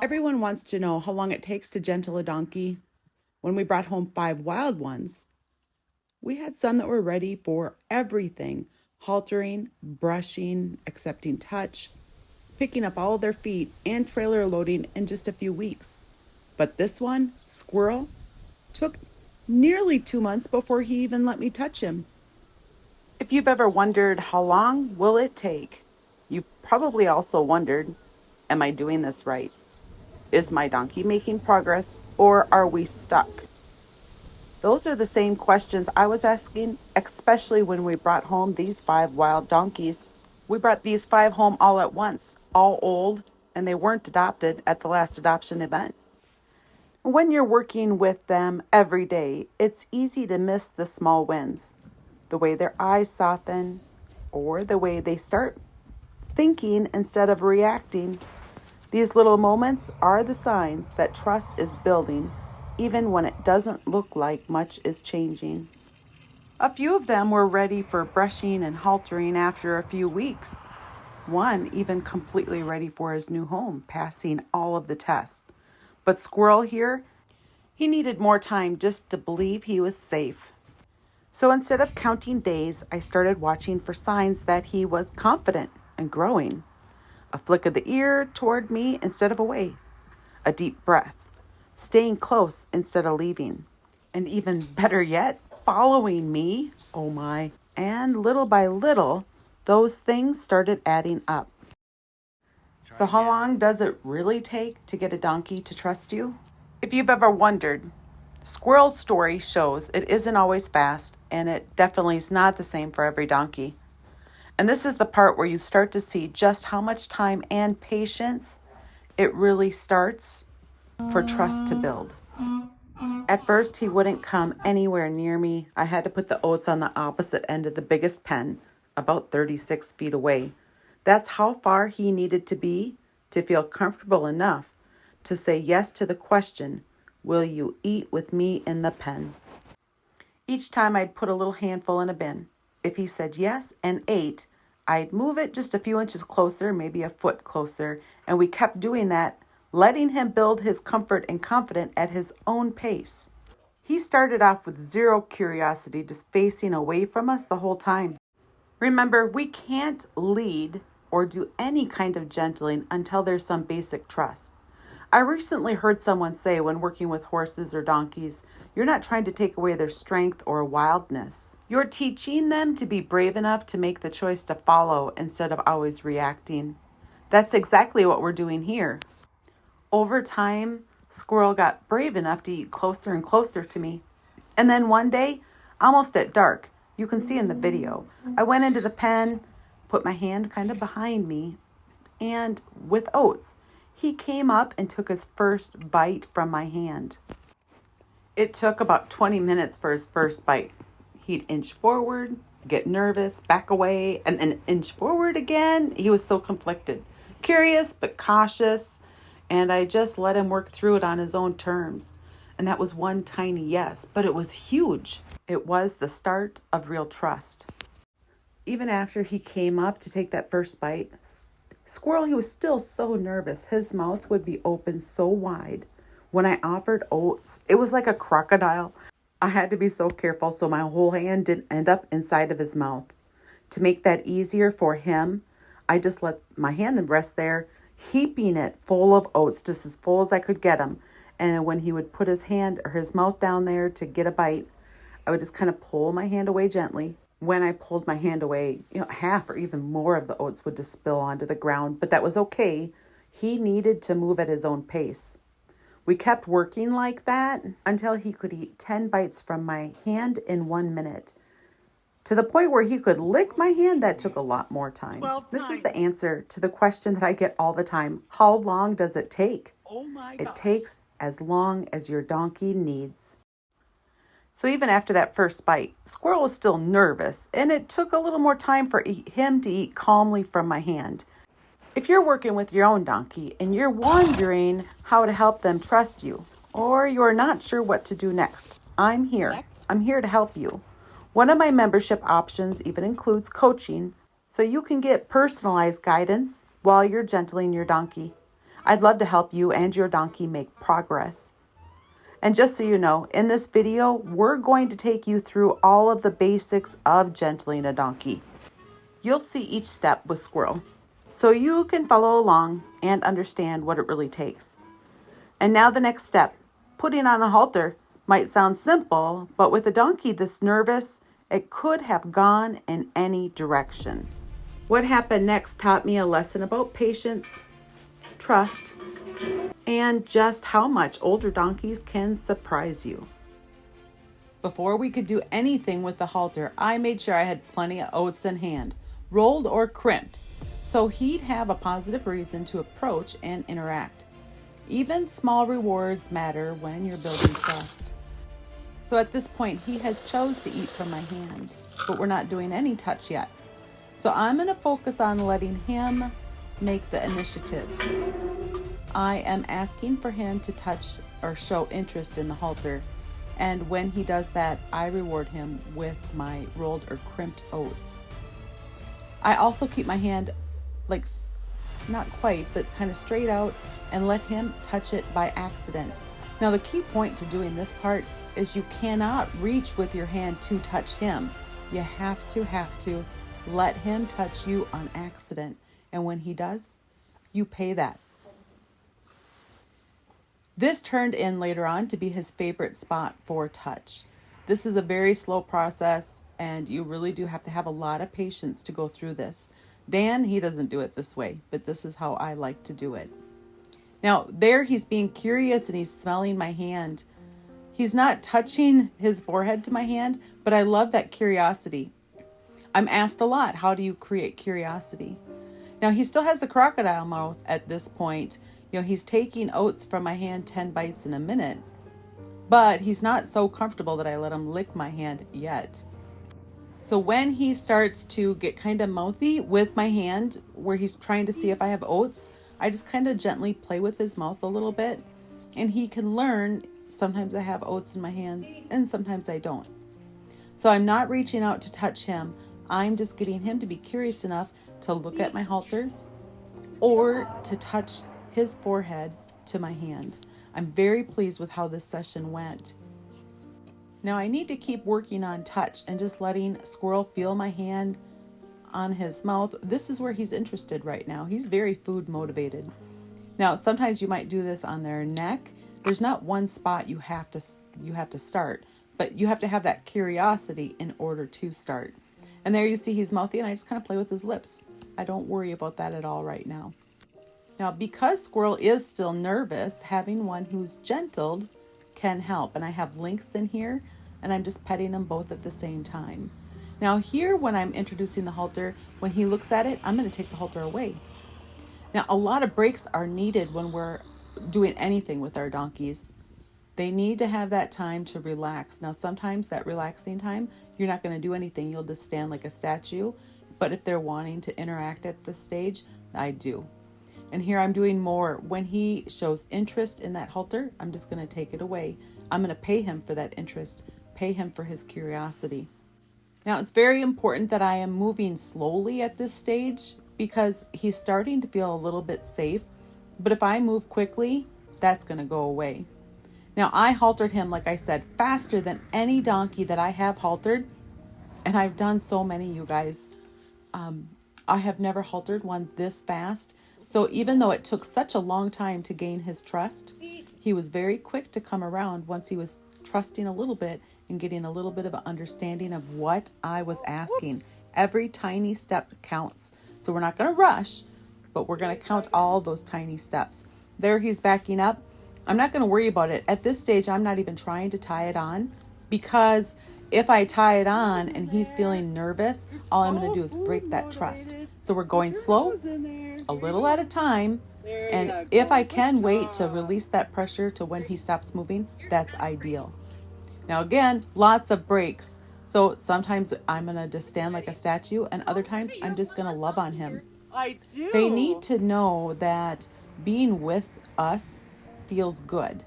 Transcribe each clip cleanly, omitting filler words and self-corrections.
Everyone wants to know how long it takes to gentle a donkey. When we brought home 5 wild ones, we had some that were ready for everything: haltering, brushing, accepting touch, picking up all of their feet, and trailer loading in just a few weeks. But this one, Squirrel, took nearly 2 months before he even let me touch him. If you've ever wondered how long will it take, you've probably also wondered, am I doing this right? Is my donkey making progress, or are we stuck? Those are the same questions I was asking, especially when we brought home these 5 wild donkeys. We brought these 5 home all at once, all old, and they weren't adopted at the last adoption event. When you're working with them every day, it's easy to miss the small wins, the way their eyes soften, or the way they start thinking instead of reacting. These little moments are the signs that trust is building, even when it doesn't look like much is changing. A few of them were ready for brushing and haltering after a few weeks. One even completely ready for his new home, passing all of the tests. But Squirrel here, he needed more time just to believe he was safe. So instead of counting days, I started watching for signs that he was confident and growing. A flick of the ear toward me instead of away. A deep breath. Staying close instead of leaving. And even better yet, following me. Oh my. And little by little, those things started adding up. So how long does it really take to get a donkey to trust you? If you've ever wondered, Squirrel's story shows it isn't always fast, and it definitely is not the same for every donkey. And this is the part where you start to see just how much time and patience it really starts for trust to build. At first, he wouldn't come anywhere near me. I had to put the oats on the opposite end of the biggest pen, about 36 feet away. That's how far he needed to be to feel comfortable enough to say yes to the question, will you eat with me in the pen? Each time I'd put a little handful in a bin. If he said yes and ate, I'd move it just a few inches closer, maybe a foot closer, and we kept doing that, letting him build his comfort and confidence at his own pace. He started off with zero curiosity, just facing away from us the whole time. Remember, we can't lead or do any kind of gentling until there's some basic trust. I recently heard someone say when working with horses or donkeys, you're not trying to take away their strength or wildness. You're teaching them to be brave enough to make the choice to follow instead of always reacting. That's exactly what we're doing here. Over time, Squirrel got brave enough to eat closer and closer to me. And then one day, almost at dark, you can see in the video, I went into the pen, put my hand kind of behind me, and with oats, he came up and took his first bite from my hand. It took about 20 minutes for his first bite. He'd inch forward, get nervous, back away, and then inch forward again. He was so conflicted, curious but cautious, and I just let him work through it on his own terms. And that was one tiny yes, but it was huge. It was the start of real trust. Even after he came up to take that first bite, Squirrel, he was still so nervous. His mouth would be open so wide. When I offered oats, it was like a crocodile. I had to be so careful so my whole hand didn't end up inside of his mouth. To make that easier for him, I just let my hand rest there, heaping it full of oats, just as full as I could get him. And when he would put his hand or his mouth down there to get a bite, I would just kind of pull my hand away gently. When I pulled my hand away, half or even more of the oats would just spill onto the ground, but that was okay. He needed to move at his own pace. We kept working like that until he could eat 10 bites from my hand in 1 minute. To the point where he could lick my hand, that took a lot more time. This is the answer to the question that I get all the time. How long does it take? Oh my God. It takes as long as your donkey needs. So even after that first bite, Squirrel was still nervous, and it took a little more time for him to eat calmly from my hand. If you're working with your own donkey and you're wondering how to help them trust you, or you're not sure what to do next, I'm here. I'm here to help you. One of my membership options even includes coaching, so you can get personalized guidance while you're gentling your donkey. I'd love to help you and your donkey make progress. And just so you know, in this video, we're going to take you through all of the basics of gentling a donkey. You'll see each step with Squirrel, so you can follow along and understand what it really takes. And now the next step, putting on a halter, might sound simple, but with a donkey this nervous, it could have gone in any direction. What happened next taught me a lesson about patience, trust, and just how much older donkeys can surprise you. Before we could do anything with the halter, I made sure I had plenty of oats in hand, rolled or crimped, so he'd have a positive reason to approach and interact. Even small rewards matter when you're building trust. So at this point, he has chose to eat from my hand, but we're not doing any touch yet. So I'm going to focus on letting him make the initiative. I am asking for him to touch or show interest in the halter. And when he does that, I reward him with my rolled or crimped oats. I also keep my hand not quite, but kind of straight out and let him touch it by accident. Now the key point to doing this part is you cannot reach with your hand to touch him. You have to let him touch you on accident. And when he does, you pay that. This turned in later on to be his favorite spot for touch. This is a very slow process, and you really do have to have a lot of patience to go through this. Dan, he doesn't do it this way, but this is how I like to do it. Now, there he's being curious and he's smelling my hand. He's not touching his forehead to my hand, but I love that curiosity. I'm asked a lot, how do you create curiosity? Now, he still has the crocodile mouth at this point. He's taking oats from my hand 10 bites in a minute, but he's not so comfortable that I let him lick my hand yet. So when he starts to get kind of mouthy with my hand, where he's trying to see if I have oats, I just kind of gently play with his mouth a little bit, and he can learn sometimes I have oats in my hands and sometimes I don't. So I'm not reaching out to touch him. I'm just getting him to be curious enough to look at my halter or to touch his forehead to my hand. I'm very pleased with how this session went. Now I need to keep working on touch and just letting Squirrel feel my hand on his mouth. This is where he's interested right now. He's very food motivated. Now sometimes you might do this on their neck. There's not one spot you have to start, but you have to have that curiosity in order to start. And there you see he's mouthy, and I just kind of play with his lips. I don't worry about that at all right now. Now, because Squirrel is still nervous, having one who's gentled can help. And I have links in here, and I'm just petting them both at the same time. Now here, when I'm introducing the halter, when he looks at it, I'm going to take the halter away. Now, a lot of breaks are needed when we're doing anything with our donkeys. They need to have that time to relax. Now, sometimes that relaxing time, you're not going to do anything. You'll just stand like a statue. But if they're wanting to interact at this stage, I do. And here I'm doing more. When he shows interest in that halter, I'm just going to take it away. I'm going to pay him for that interest, pay him for his curiosity. Now, it's very important that I am moving slowly at this stage because he's starting to feel a little bit safe. But if I move quickly, that's going to go away. Now, I haltered him, like I said, faster than any donkey that I have haltered. And I've done so many, you guys. I have never haltered one this fast. So even though it took such a long time to gain his trust, he was very quick to come around once he was trusting a little bit and getting a little bit of an understanding of what I was asking. Every tiny step counts. So we're not going to rush, but we're going to count all those tiny steps. There he's backing up. I'm not going to worry about it. At this stage, I'm not even trying to tie it on, because if I tie it on and he's feeling nervous, all I'm going to do is break that trust. So we're going slow, a little at a time. And if I can wait to release that pressure to when he stops moving, that's ideal. Now again, lots of breaks. So sometimes I'm going to just stand like a statue, and other times I'm just going to love on him. They need to know that being with us feels good.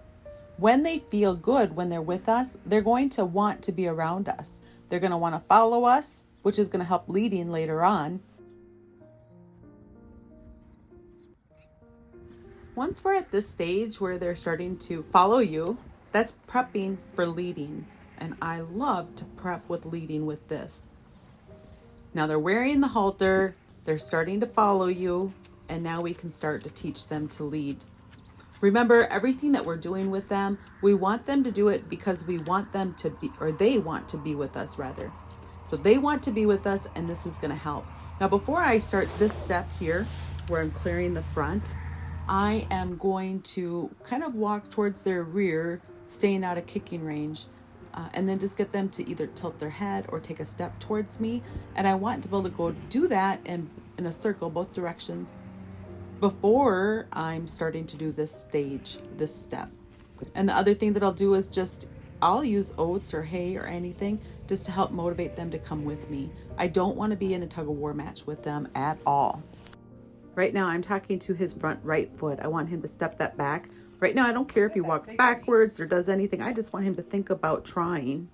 When they feel good, when they're with us, they're going to want to be around us. They're going to want to follow us, which is going to help leading later on. Once we're at this stage where they're starting to follow you, that's prepping for leading. And I love to prep with leading with this. Now they're wearing the halter, they're starting to follow you, and now we can start to teach them to lead. Remember, everything that we're doing with them, we want them to do it because we want them to be, or they want to be with us rather. So they want to be with us, and this is going to help. Now, before I start this step here, where I'm clearing the front, I am going to kind of walk towards their rear, staying out of kicking range, and then just get them to either tilt their head or take a step towards me. And I want to be able to go do that in a circle, both directions, before I'm starting to do this stage, this step. And the other thing that I'll do is I'll use oats or hay or anything just to help motivate them to come with me. I don't want to be in a tug of war match with them at all. Right now I'm talking to his front right foot. I want him to step that back. Right now I don't care if he walks backwards or does anything. I just want him to think about trying.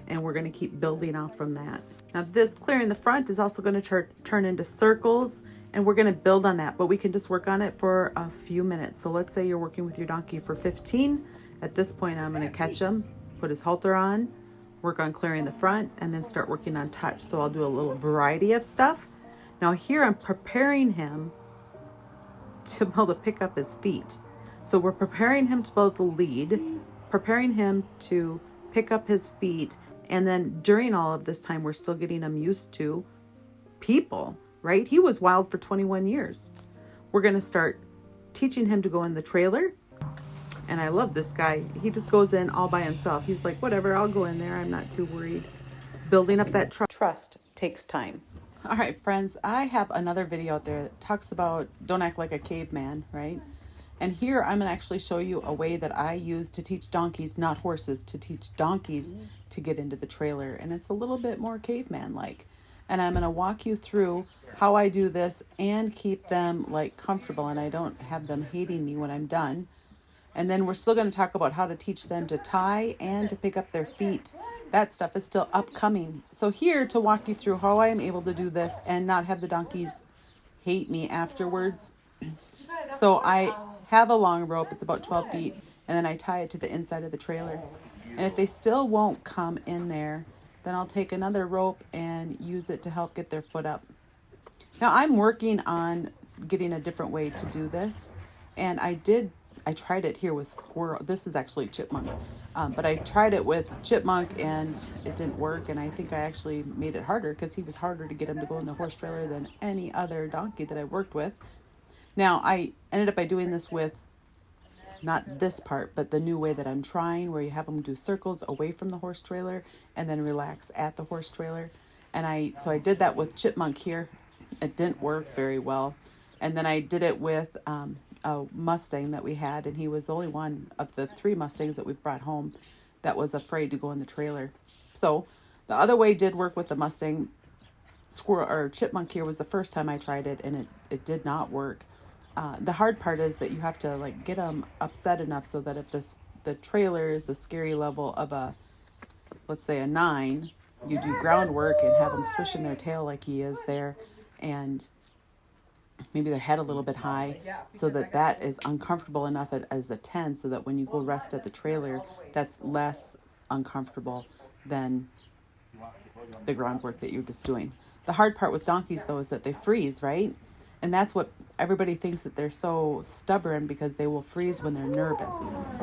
And we're going to keep building off from that. Now this clearing the front is also going to turn into circles, and we're going to build on that, but we can just work on it for a few minutes. So let's say you're working with your donkey for 15. At this point I'm going to catch him, put his halter on, work on clearing the front, and then start working on touch. So I'll do a little variety of stuff. Now here I'm preparing him to be able to pick up his feet. So we're preparing him to be able to lead, preparing him to pick up his feet, and then during all of this time we're still getting him used to people, right? He was wild for 21 years. We're going to start teaching him to go in the trailer. And I love this guy. He just goes in all by himself. He's like, whatever, I'll go in there. I'm not too worried. Building up that trust takes time. All right, friends, I have another video out there that talks about don't act like a caveman, right? And here I'm going to actually show you a way that I use to teach donkeys, not horses, to teach donkeys to get into the trailer. And it's a little bit more caveman-like. And I'm going to walk you through how I do this and keep them like comfortable, and I don't have them hating me when I'm done. And then we're still going to talk about how to teach them to tie and to pick up their feet. That stuff is still upcoming. So here to walk you through how I am able to do this and not have the donkeys hate me afterwards. So I have a long rope. It's about 12 feet. And then I tie it to the inside of the trailer. And if they still won't come in there, then I'll take another rope and use it to help get their foot up. Now I'm working on getting a different way to do this. And I tried it here with Squirrel. This is actually Chipmunk. But I tried it with Chipmunk and it didn't work. And I think I actually made it harder because he was harder to get him to go in the horse trailer than any other donkey that I worked with. Now I ended up by doing this with not this part, but the new way that I'm trying, where you have them do circles away from the horse trailer and then relax at the horse trailer. And so I did that with Chipmunk here. It didn't work very well. And then I did it with a Mustang that we had, and he was the only one of the 3 Mustangs that we brought home that was afraid to go in the trailer. So the other way did work with the Mustang. Squirrel or Chipmunk here was the first time I tried it, and it did not work. The hard part is that you have to like get them upset enough so that if the trailer is the scary level of let's say a 9, you do groundwork and have them swishing their tail like he is there, and maybe their head a little bit high, so that is uncomfortable enough as a 10, so that when you go rest at the trailer, that's less uncomfortable than the groundwork that you're just doing. The hard part with donkeys, though, is that they freeze, right? And that's what everybody thinks, that they're so stubborn because they will freeze when they're nervous.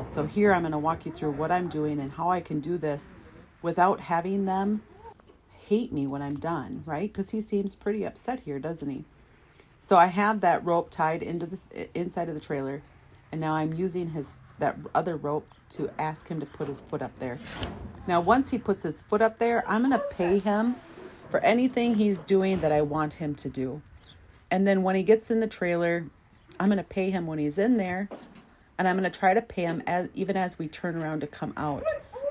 So here I'm going to walk you through what I'm doing and how I can do this without having them hate me when I'm done, right? Because he seems pretty upset here, doesn't he? So I have that rope tied into the inside of the trailer, and now I'm using that other rope to ask him to put his foot up there. Now, once he puts his foot up there, I'm going to pay him for anything he's doing that I want him to do. And then when he gets in the trailer, I'm going to pay him when he's in there, and I'm going to try to pay him even as we turn around to come out,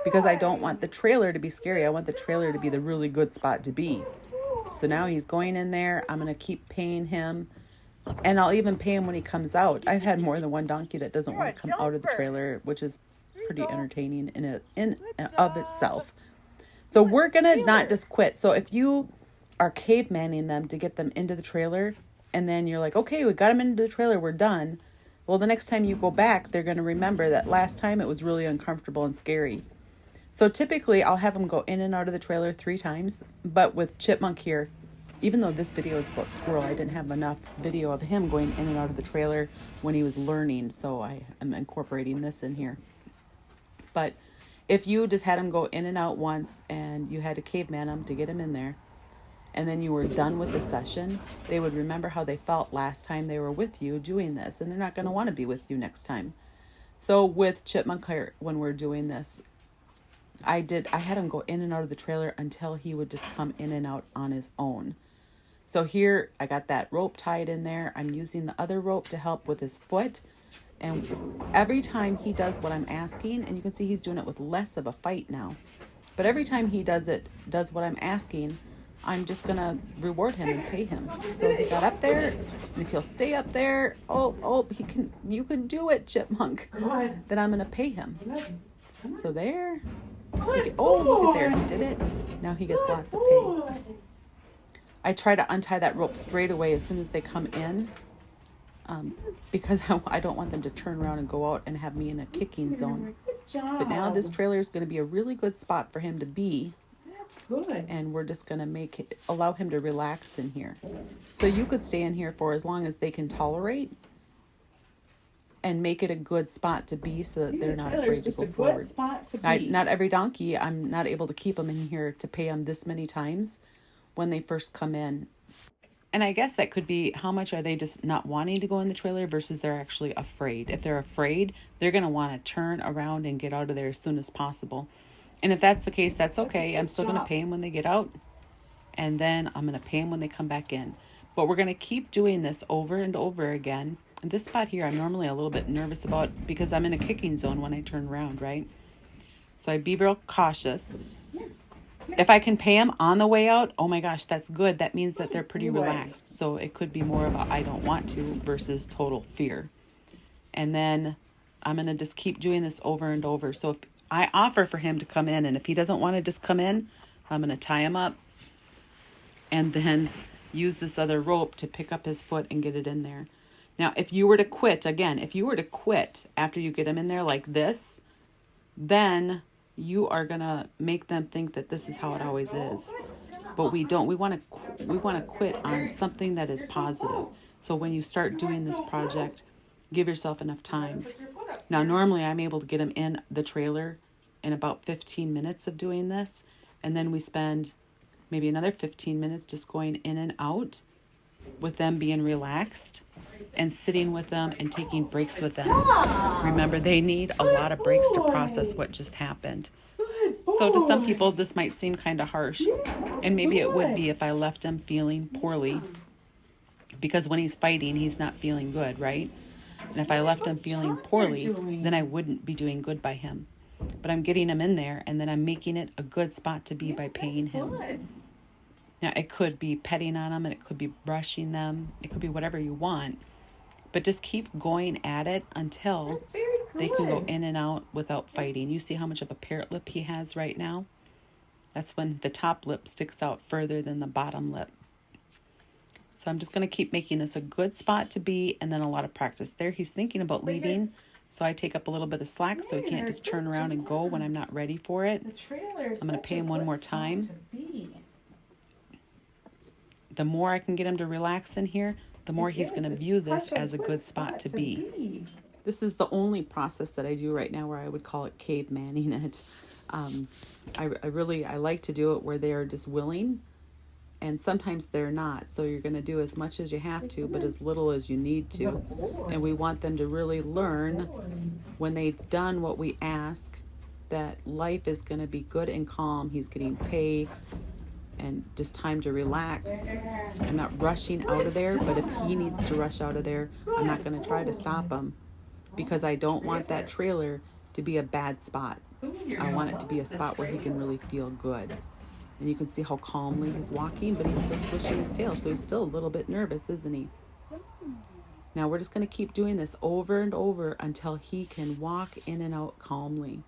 because I don't want the trailer to be scary. I want the trailer to be the really good spot to be. So now he's going in there. I'm going to keep paying him, and I'll even pay him when he comes out. I've had more than one donkey that doesn't want to come out of the trailer, which is pretty entertaining in of itself. So we're going to not just quit. So if you are cavemanning them to get them into the trailer, and then you're like, okay, we got them into the trailer, we're done, Well, the next time you go back, they're going to remember that last time it was really uncomfortable and scary. So typically I'll have him go in and out of the trailer 3 times, but with Chipmunk here, even though this video is about Squirrel, I didn't have enough video of him going in and out of the trailer when he was learning, so I am incorporating this in here. But if you just had him go in and out once and you had to caveman him to get him in there, and then you were done with the session, they would remember how they felt last time they were with you doing this, and they're not going to want to be with you next time. So with Chipmunk here, when we're doing this, I had him go in and out of the trailer until he would just come in and out on his own. So here I got that rope tied in there. I'm using the other rope to help with his foot. And every time he does what I'm asking, and you can see he's doing it with less of a fight now, but every time he does what I'm asking, I'm just going to reward him and pay him. So he got up there, and if he'll stay up there, you can do it, Chipmunk. Then I'm going to pay him. So there. Look at there, he did it. Now he gets lots of pay. I try to untie that rope straight away as soon as they come in, because I don't want them to turn around and go out and have me in a kicking zone. But now this trailer is going to be a really good spot for him to be. That's good. And we're just going to allow him to relax in here. So you could stay in here for as long as they can tolerate, and make it a good spot to be so that they're not afraid to go forward. Spot to be. Not every donkey, I'm not able to keep them in here to pay them this many times when they first come in. And I guess that could be how much are they just not wanting to go in the trailer versus they're actually afraid. If they're afraid, they're going to want to turn around and get out of there as soon as possible. And if that's the case, that's okay. I'm still going to pay them when they get out. And then I'm going to pay them when they come back in. But we're going to keep doing this over and over again. And this spot here, I'm normally a little bit nervous about because I'm in a kicking zone when I turn around, right? So I'd be real cautious. If I can pay them on the way out, oh my gosh, that's good. That means that they're pretty relaxed. So it could be more about I don't want to versus total fear. And then I'm going to just keep doing this over and over. So if I offer for him to come in, and if he doesn't want to just come in, I'm going to tie him up and then use this other rope to pick up his foot and get it in there. Now, if you were to quit after you get him in there like this, then you are going to make them think that this is how it always is. But we don't. We want to quit on something that is positive. So when you start doing this project, give yourself enough time. Now, normally I'm able to get him in the trailer in about 15 minutes of doing this. And then we spend maybe another 15 minutes just going in and out with them being relaxed and sitting with them and taking breaks with them. Remember, they need a lot of breaks to process what just happened. So to some people, this might seem kind of harsh. And maybe it would be if I left him feeling poorly. Because when he's fighting, he's not feeling good, right? And if I left him feeling poorly, then I wouldn't be doing good by him. But I'm getting him in there, and then I'm making it a good spot to be by paying him. Now, it could be petting on them, and it could be brushing them. It could be whatever you want. But just keep going at it until they can go in and out without fighting. You see how much of a parrot lip he has right now? That's when the top lip sticks out further than the bottom lip. So I'm just going to keep making this a good spot to be, and then a lot of practice. There, he's thinking about leaving, so I take up a little bit of slack so he can't just turn around and go when I'm not ready for it. I'm going to pay him one more time. The more I can get him to relax in here, the more he's going to view this as a good spot to be. This is the only process that I do right now where I would call it cavemanning it. I like to do it where they are just willing, and sometimes they're not. So you're going to do as much as you have to, but as little as you need to. And we want them to really learn when they've done what we ask that life is going to be good and calm. He's getting pay and just time to relax. I'm not rushing out of there, but if he needs to rush out of there, I'm not going to try to stop him because I don't want that trailer to be a bad spot. I want it to be a spot where he can really feel good. And you can see how calmly he's walking, but he's still swishing his tail, so he's still a little bit nervous, isn't he? Now we're just going to keep doing this over and over until he can walk in and out calmly.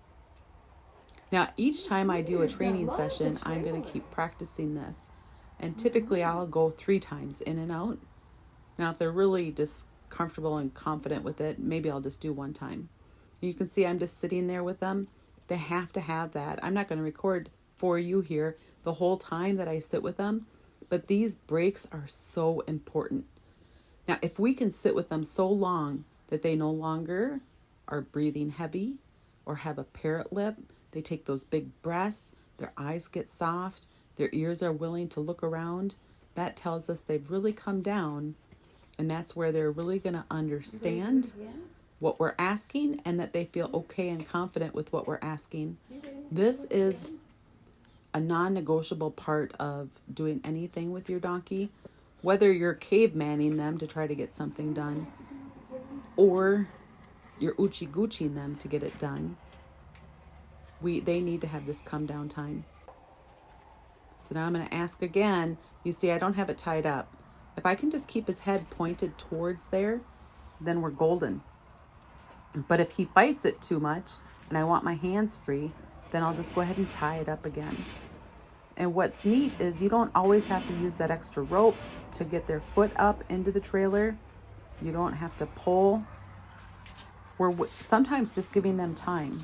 Now, each time I do a training session, I'm going to keep practicing this. And typically I'll go 3 times in and out. Now, if they're really just comfortable and confident with it, maybe I'll just do one time. You can see I'm just sitting there with them. They have to have that. I'm not going to record for you here the whole time that I sit with them, but these breaks are so important. Now, if we can sit with them so long that they no longer are breathing heavy or have a parrot lip, they take those big breaths, their eyes get soft, their ears are willing to look around, that tells us they've really come down, and that's where they're really going to understand what we're asking and that they feel okay and confident with what we're asking. This is a non-negotiable part of doing anything with your donkey, whether you're cavemanning them to try to get something done or you're oochie-gooching them to get it done. They need to have this come down time. So now I'm going to ask again. You see, I don't have it tied up. If I can just keep his head pointed towards there, then we're golden. But if he fights it too much and I want my hands free, then I'll just go ahead and tie it up again. And what's neat is you don't always have to use that extra rope to get their foot up into the trailer. You don't have to pull. We're sometimes just giving them time.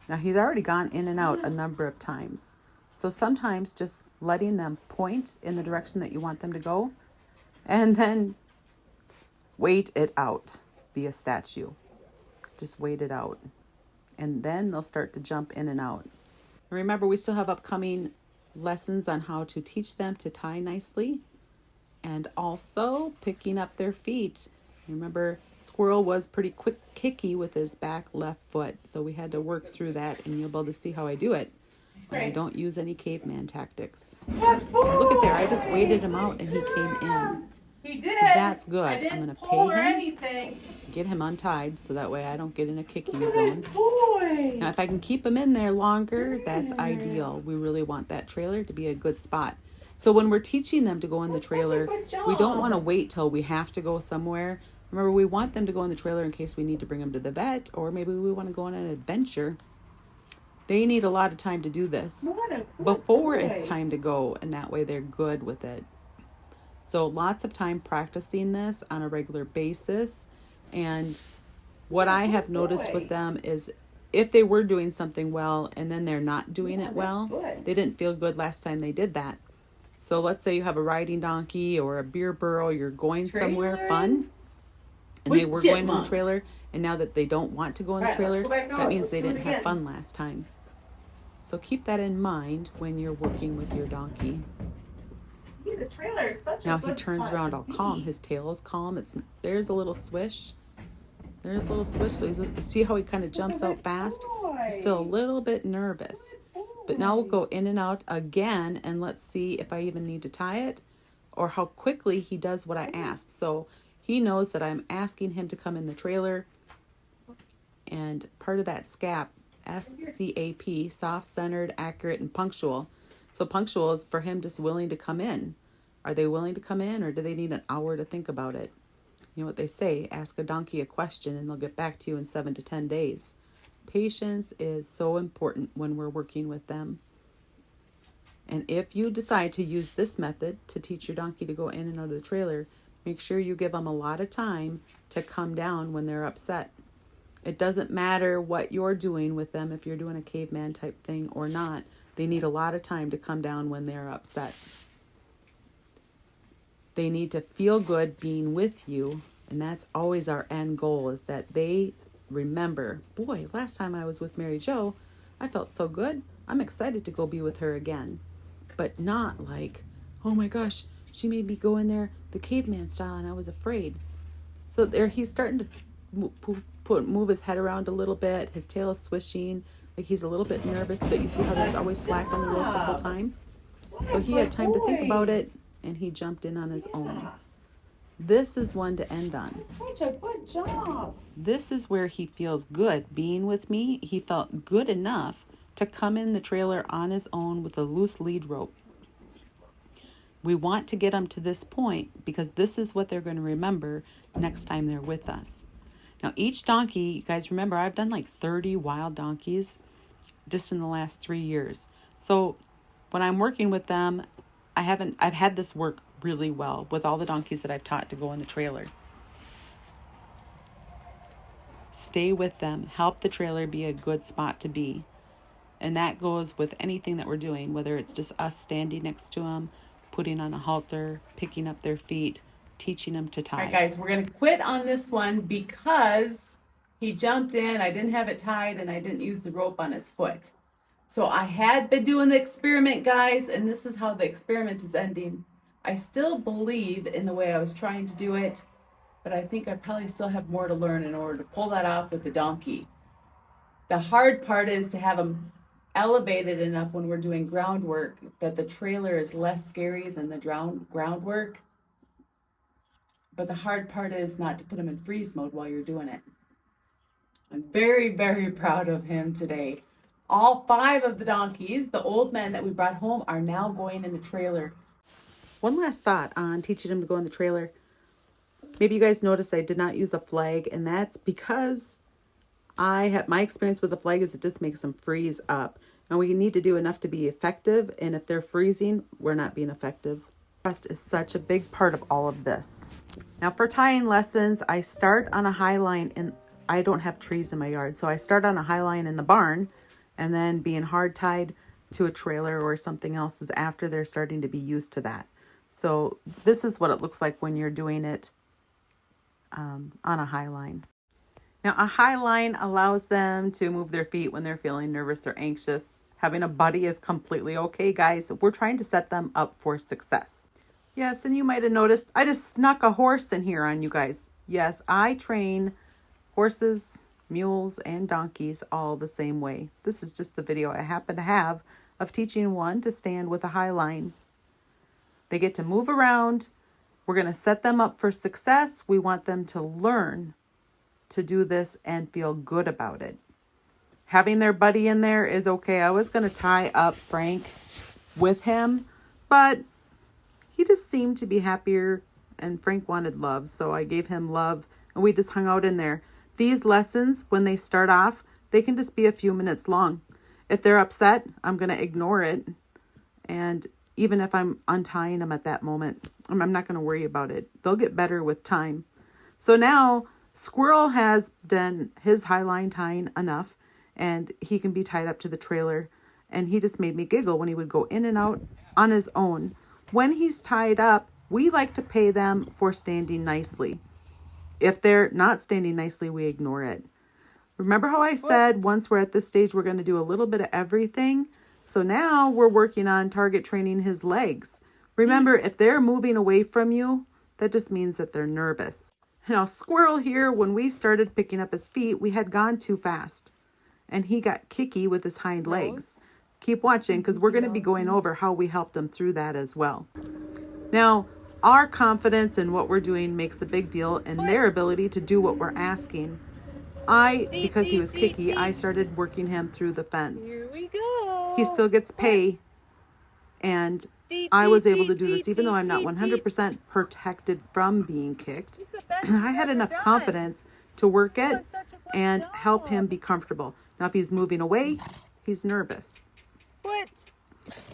Now he's already gone in and out a number of times. So sometimes just letting them point in the direction that you want them to go and then wait it out. Be a statue. Just wait it out. And then they'll start to jump in and out. Remember, we still have upcoming lessons on how to teach them to tie nicely and also picking up their feet. Remember, Squirrel was pretty quick kicky with his back left foot, so we had to work through that, and you'll be able to see how I do it. But I don't use any caveman tactics. Look at there, I just waited him out and he came in. He did. So that's good. I'm going to pay him, anything. get him untied so that way I don't get in a kicking zone. Boy. Now, if I can keep him in there longer, that's ideal. We really want that trailer to be a good spot. So when we're teaching them to go in the trailer, we don't want to wait till we have to go somewhere. Remember, we want them to go in the trailer in case we need to bring them to the vet, or maybe we want to go on an adventure. They need a lot of time to do this before it's time to go, and that way they're good with it. So lots of time practicing this on a regular basis. And what I have noticed with them is if they were doing something well and then they're not doing it well, they didn't feel good last time they did that. So let's say you have a riding donkey or a beer burro, you're going somewhere fun, and they were going in the trailer, and now that they don't want to go in the trailer, that means they didn't have fun last time. So keep that in mind when you're working with your donkey. Yeah, the trailer is such Now a he good turns spot around to all be. calm. His tail is calm. There's a little swish. There's a little swish. So see how he kind of jumps out fast? He's still a little bit nervous. But now we'll go in and out again, and let's see if I even need to tie it or how quickly he does what I asked. So he knows that I'm asking him to come in the trailer, and part of that SCAP, SCAP, soft, centered, accurate, and punctual. So punctual is for him just willing to come in. Are they willing to come in, or do they need an hour to think about it? You know what they say, ask a donkey a question and they'll get back to you in 7 to 10 days. Patience is so important when we're working with them. And if you decide to use this method to teach your donkey to go in and out of the trailer, make sure you give them a lot of time to come down when they're upset. It doesn't matter what you're doing with them, if you're doing a caveman type thing or not. They need a lot of time to come down when they're upset. They need to feel good being with you, and that's always our end goal, is that they remember, boy, last time I was with Mary Jo, I felt so good. I'm excited to go be with her again. But not like, oh my gosh, she made me go in there the caveman style and I was afraid. So there he's starting to move his head around a little bit. His tail is swishing, like he's a little bit nervous, but you see how there's always slack on the rope the whole time? So he had time to think about it, and he jumped in on his own. This is one to end on. Such a good job. This is where he feels good being with me. He felt good enough to come in the trailer on his own with a loose lead rope. We want to get them to this point because this is what they're going to remember next time they're with us. Now, each donkey, you guys remember, I've done like 30 wild donkeys just in the last 3 years. So when I'm working with them, I've had this work really well with all the donkeys that I've taught to go in the trailer. stay with them, help the trailer be a good spot to be. And that goes with anything that we're doing, whether it's just us standing next to them, putting on a halter, picking up their feet, teaching them to tie. All right, guys, we're going to quit on this one because he jumped in. I didn't have it tied and I didn't use the rope on his foot. So I had been doing the experiment, guys, and this is how the experiment is ending. I still believe in the way I was trying to do it, but I think I probably still have more to learn in order to pull that off with the donkey. The hard part is to have him elevated enough when we're doing groundwork that the trailer is less scary than the groundwork. But the hard part is not to put him in freeze mode while you're doing it. I'm very, very proud of him today. All 5 of the donkeys, the old men that we brought home, are now going in the trailer. One last thought on teaching him to go in the trailer. Maybe you guys noticed I did not use a flag, and that's because my experience with the flag is it just makes them freeze up. And we need to do enough to be effective, and if they're freezing, we're not being effective. Trust is such a big part of all of this. Now for tying lessons, I start on a high line, and I don't have trees in my yard, so I start on a high line in the barn, and then being hard tied to a trailer or something else is after they're starting to be used to that. So this is what it looks like when you're doing it on a high line. Now a high line allows them to move their feet when they're feeling nervous or anxious. Having a buddy is completely okay, guys. We're trying to set them up for success. Yes, and you might have noticed I just snuck a horse in here on you guys. Yes, I train horses, mules, and donkeys all the same way. This is just the video I happen to have of teaching one to stand with a high line. They get to move around. We're going to set them up for success. We want them to learn to do this and feel good about it. Having their buddy in there is okay. I was going to tie up Frank with him, but he just seemed to be happier, and Frank wanted love, so I gave him love, and we just hung out in there. These lessons, when they start off, they can just be a few minutes long. If they're upset, I'm going to ignore it, and even if I'm untying them at that moment, I'm not going to worry about it. They'll get better with time. So now Squirrel has done his high line tying enough, and he can be tied up to the trailer, and he just made me giggle when he would go in and out on his own. When he's tied up, we like to pay them for standing nicely. If they're not standing nicely, we ignore it. Remember how I said once we're at this stage, we're going to do a little bit of everything? So now we're working on target training his legs. Remember, if they're moving away from you, that just means that they're nervous. Now, Squirrel here, when we started picking up his feet, we had gone too fast, and he got kicky with his hind legs. Keep watching, because we're going to be going over how we helped him through that as well. Now, our confidence in what we're doing makes a big deal in their ability to do what we're asking. Because he was kicky, I started working him through the fence. Here we go. He still gets pay, and I was able to do this even though I'm not 100% protected from being kicked. I had enough confidence to work it and help him be comfortable. Now, if he's moving away, he's nervous.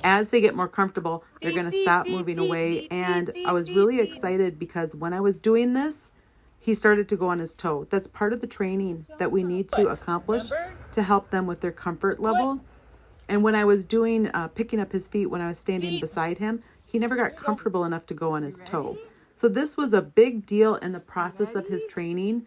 As they get more comfortable, they're going to stop moving away. And I was really excited because when I was doing this, he started to go on his toe. That's part of the training that we need to accomplish to help them with their comfort level. And when I was doing picking up his feet, when I was standing beside him, he never got comfortable enough to go on his toe. So this was a big deal in the process of his training.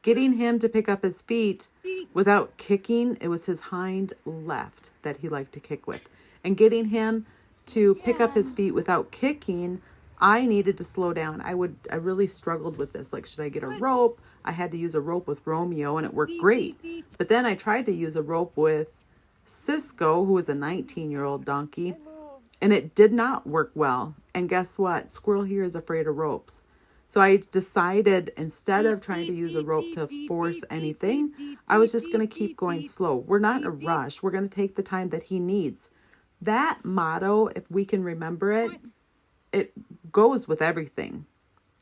Getting him to pick up his feet without kicking, it was his hind left that he liked to kick with. And getting him to pick up his feet without kicking, I needed to slow down. I really struggled with this. Like, should I get a rope? I had to use a rope with Romeo, and it worked great. But then I tried to use a rope with Cisco, who was a 19-year-old donkey, and it did not work well. And guess what? Squirrel here is afraid of ropes. So I decided, instead of trying to use a rope to force anything, I was just going to keep going slow. We're not in a rush. We're going to take the time that he needs. That motto, if we can remember it, it goes with everything.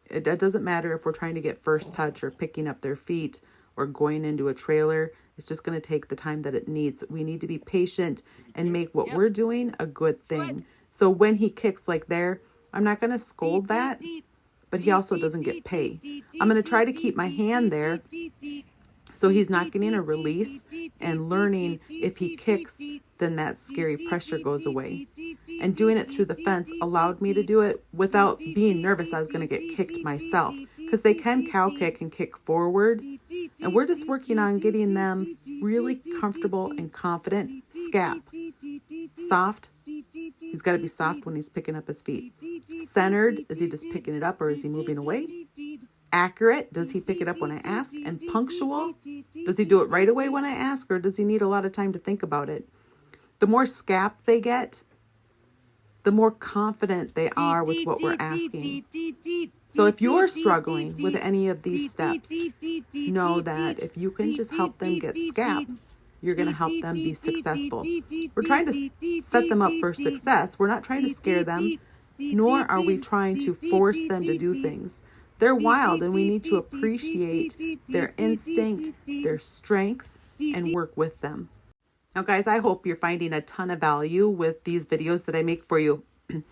It doesn't matter if we're trying to get first touch or picking up their feet or going into a trailer. It's just going to take the time that it needs. We need to be patient and make what we're doing a good thing. So when he kicks like there, I'm not going to scold that, but he also doesn't get pay. I'm going to try to keep my hand there So he's not getting a release and learning if he kicks, then that scary pressure goes away. And doing it through the fence allowed me to do it without being nervous I was going to get kicked myself, because they can cow kick and kick forward. And we're just working on getting them really comfortable and confident. Scap. Soft. He's got to be soft when he's picking up his feet. Centered. Is he just picking it up or is he moving away? Accurate. Does he pick it up when I ask? And punctual. Does he do it right away when I ask, or does he need a lot of time to think about it? The more scap they get, the more confident they are with what we're asking. So if you're struggling with any of these steps, know that if you can just help them get scap, you're going to help them be successful. We're trying to set them up for success. We're not trying to scare them, nor are we trying to force them to do things. They're wild, and we need to appreciate their instinct, their strength, and work with them. Now, guys, I hope you're finding a ton of value with these videos that I make for you. And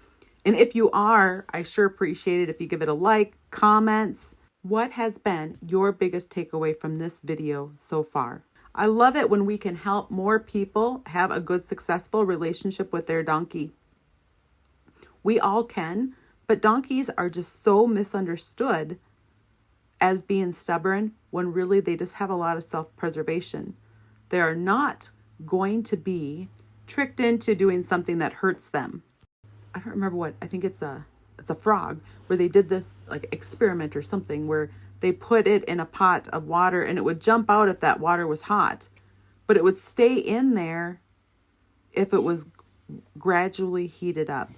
if you are, I sure appreciate it if you give it a like, comments. What has been your biggest takeaway from this video so far? I love it when we can help more people have a good, successful relationship with their donkey. We all can, but donkeys are just so misunderstood as being stubborn when really they just have a lot of self-preservation. They are not going to be tricked into doing something that hurts them. I don't remember what, I think it's a frog, where they did this like experiment or something where they put it in a pot of water and it would jump out if that water was hot, but it would stay in there if it was gradually heated up.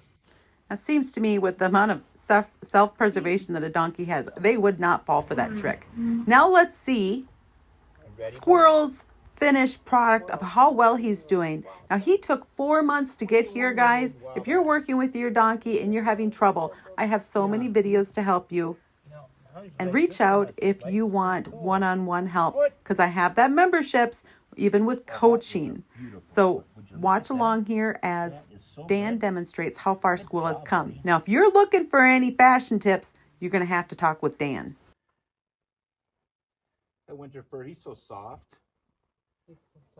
It seems to me with the amount of self-preservation that a donkey has, they would not fall for that trick. Now let's see Squirrel's finished product of how well he's doing. Now he took 4 months to get here, guys. If you're working with your donkey and you're having trouble, I have so many videos to help you. And reach out if you want one-on-one help, because I have that memberships, even with coaching. So watch along here as Dan demonstrates how far Squirrel has come. Now, if you're looking for any fashion tips, you're going to have to talk with Dan. That winter fur, he's so soft.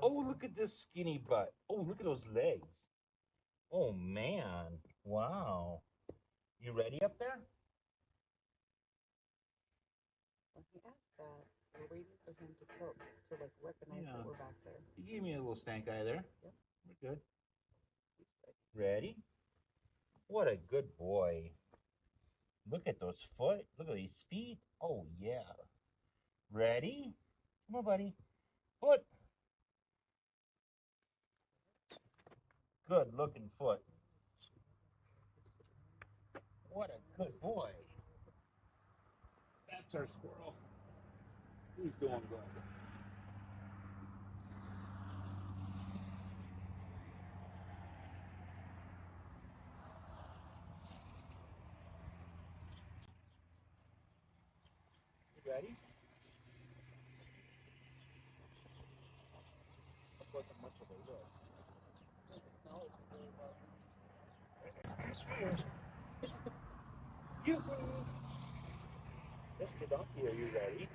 Oh, look at this skinny butt. Oh, look at those legs. Oh, man. Wow. You ready up there? He asked that. We're waiting for him to tilt to like recognize that we're back there. You gave me a little stank eye there. Yep. We're good. Ready? What a good boy. Look at those foot. Look at these feet. Oh, yeah. Ready? Come on, buddy. Foot. Good looking foot. What a good boy. That's our squirrel. He's doing good. You ready? That wasn't much of a look. Yoo-hoo! Mr. Donkey, are you ready?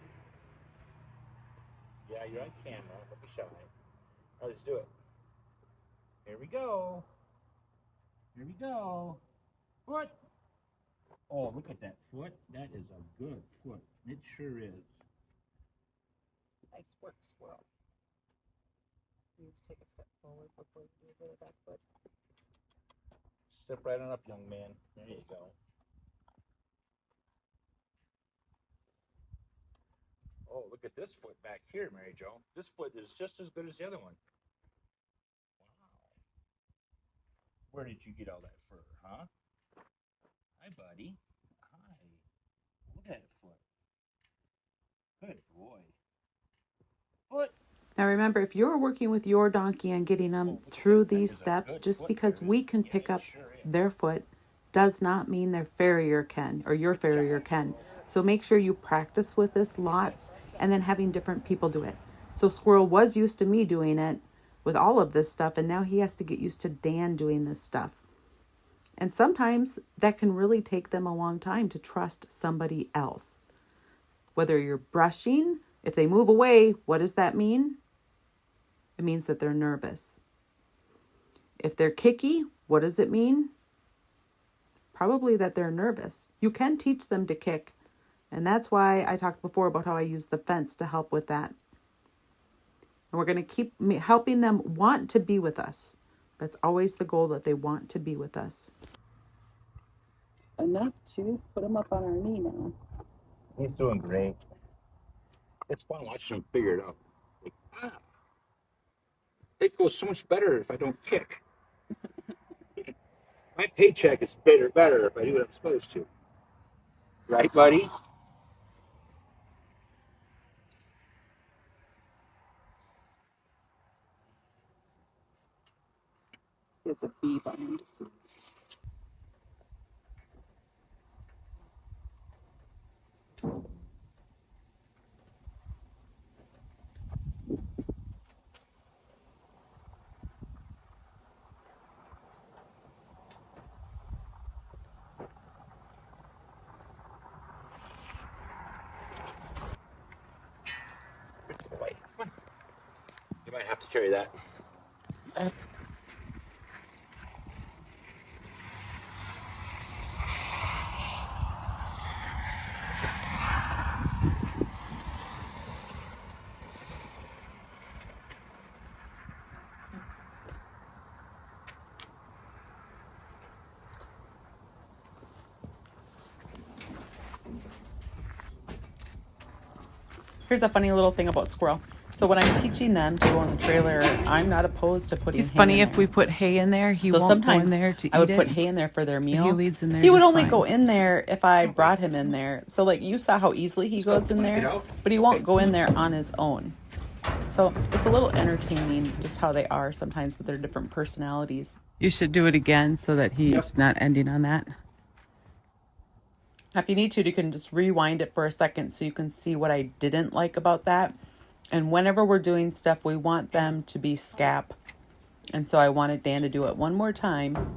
Yeah, you're on camera. Don't be shy. All right, let's do it. Here we go. Here we go. Foot. Oh, look at that foot. That is a good foot. It sure is. Nice work, Squirrel. You need to take a step forward before you do the back foot. Step right on up, young man. There you go. Oh, look at this foot back here, Mary Jo. This foot is just as good as the other one. Wow. Where did you get all that fur, huh? Hi, buddy. Hi. Look at that foot. Good boy. Foot. Now remember, if you're working with your donkey and getting them through these steps, just because we can pick up their foot does not mean their farrier can, or your farrier can. So make sure you practice with this lots and then having different people do it. So Squirrel was used to me doing it with all of this stuff, and now he has to get used to Dan doing this stuff. And sometimes that can really take them a long time to trust somebody else. Whether you're brushing, If they move away, what does that mean? It means that they're nervous. If they're kicky, what does it mean? Probably that they're nervous. You can teach them to kick. And that's why I talked before about how I use the fence to help with that. And we're going to keep helping them want to be with us. That's always the goal, that they want to be with us. Enough to put him up on our knee now. He's doing great. It's fun watching him figure it out. Like, it goes so much better if I don't kick. My paycheck is better if I do what I'm supposed to. Right, buddy? It's a bee on him to see. You might have to carry that. Here's a funny little thing about Squirrel. So when I'm teaching them to go in the trailer, I'm not opposed to putting He's hay funny in if there. we put hay in there. He So won't go in sometimes there to eat I would it. put hay in there for their meal. He leaves in there He would just only fine. go in there if I brought him in there. So like you saw how easily he goes in there, but he won't go in there on his own. So it's a little entertaining just how they are sometimes with their different personalities. You should do it again so that he's not ending on that. Now, if you need to, you can just rewind it for a second so you can see what I didn't like about that. And whenever we're doing stuff, we want them to be scap. And so I wanted Dan to do it one more time.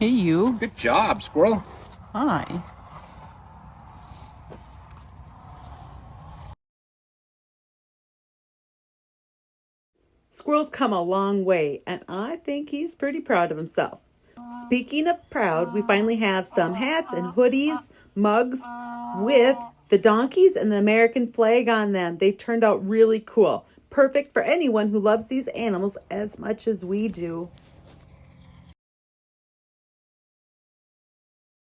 Hey, you. Good job, Squirrel. Hi. Squirrel's come a long way, and I think he's pretty proud of himself. Speaking of proud, we finally have some hats and hoodies, mugs with the donkeys and the American flag on them. They turned out really cool. Perfect for anyone who loves these animals as much as we do.